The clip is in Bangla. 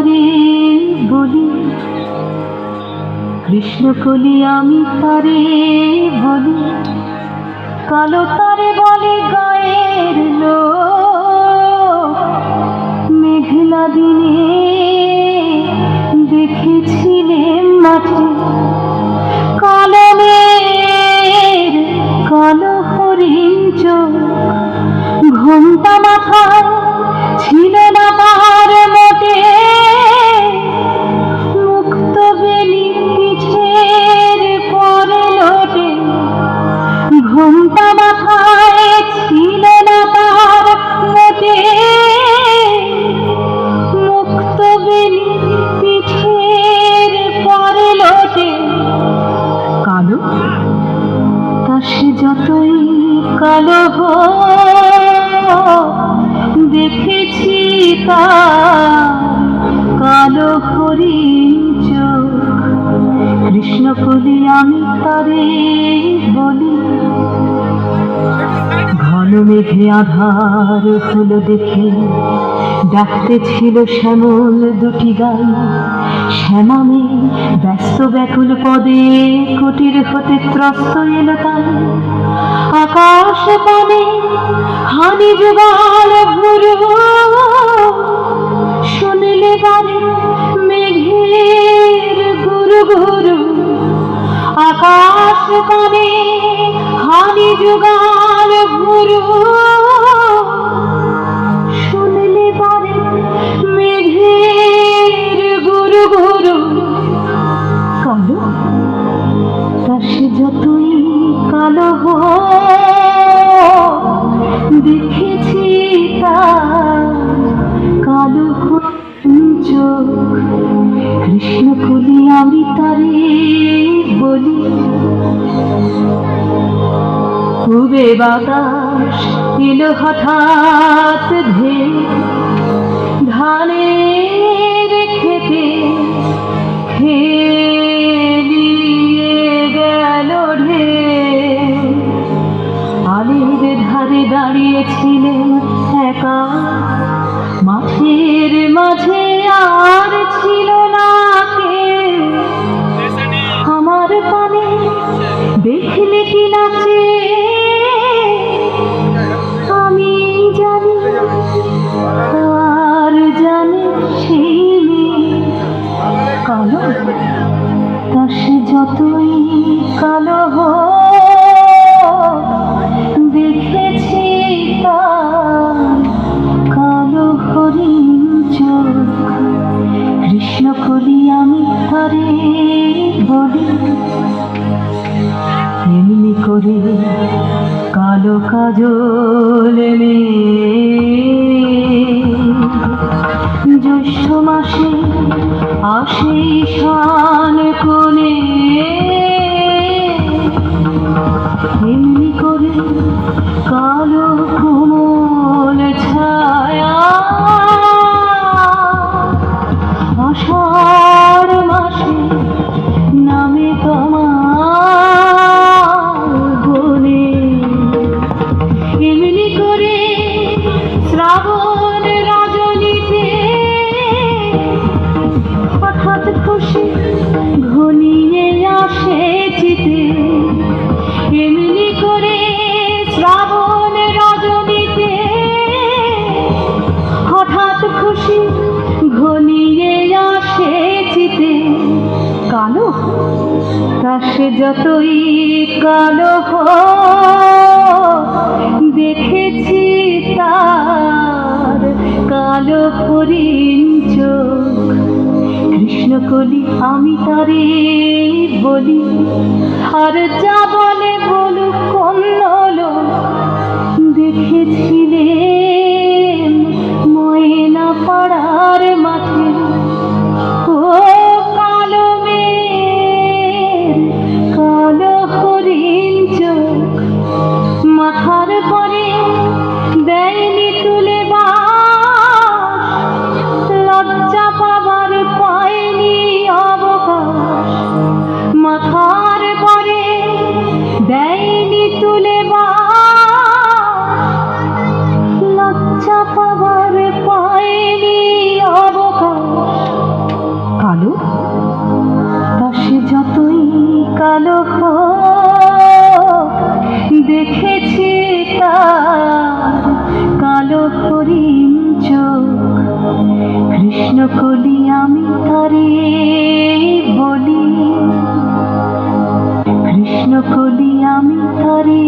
তারে বলি, কৃষ্ণকলি আমি তারে বলি, কালো তারে বলে গায়ের লোক। মেঘলা দিনে দেখেছিলেন মাঠে কালো মেঘ, কালো হরিণ চোখ। ঘোমটা মাথায় ছিল না তার মোটে, মুক্ত বেলি পিঠের পরে লোটে। ঘোমটা মাথায় ছিল না তার মোটে, মুক্ত বেলি পিঠের পরে লোটে। কালো তা সে যতই কালো দেখেছি তার কালো হরিণ চোখ। কৃষ্ণকলি আমি তারে বলি। ঘন মেঘে আধার হলো দেখে ডাকতে ছিল শ্যামল দুটি গাই। শ্যামামে ব্যস্ত ব্যাকুল পদে কুটির হতে ত্রস্ত এলো তাই। আকাশ পানে হানি যুগাল ভুরু, শুনলে বারে মেঘের গুরু গুরু। আকাশ পানে হানি যুগাল ভুরু, শুনলে বারে মেঘের গুরু গুরু। কালো তা সে যতই কালো দেখেছি তার কালো চোখ। কৃষ্ণকলি আমি তারে বলি। পূবে বাতাস এলো হঠাৎ ধে, ধানের খেতে খেলিয়ে গেল ঢে। আলের ধারে দাঁড়িয়েছিলেন একা, মাঠের মাঝে আর ছিল না কেউ। আমার পানে দেখলে কি নাচে আমি জানি, আর জানে সেই মেয়ে। কালো তা সে যতই কালো দেখেছি তার কালো হরিণ চোখ। কৃষ্ণকলি আমি তারে বলি। এমনি করে কালো কাজল জ্যৈষ্ঠ মাসে আসে শান কোণে। এমনি করে কালো কোমল ছায়া আষাঢ় মাসে নামে তোমার বনে। এমনি করে শ্রাবণ রজনীতে হঠাৎ খুশি ঘনিয়ে আসে চিতে। এমনি করে শ্রাবণ রজনীতে হঠাৎ খুশি ঘনিয়ে আসে চিতে। কালো তা সে যতই কালো দেখেছি তার কালো হরিণ চোখ। কৃষ্ণকলি আমি তারে বলি। আর যা বলে বলুক অন্য লোক, দেখেছিলেন ময়না পাড়ার মাঠে ও কালো মেঘ, কালো হরিণ চোখ। মাথার পরে দেয়নি তুলে বাস, লজ্জা পাবার পায়নি অবকাশ। মাথার পরে দেয়নি তুলে বাস, লজ্জা পাবার পায়নি অবকাশ। কৃষ্ণ কলি আমি তারে বলি, কৃষ্ণ কলি আমি তারে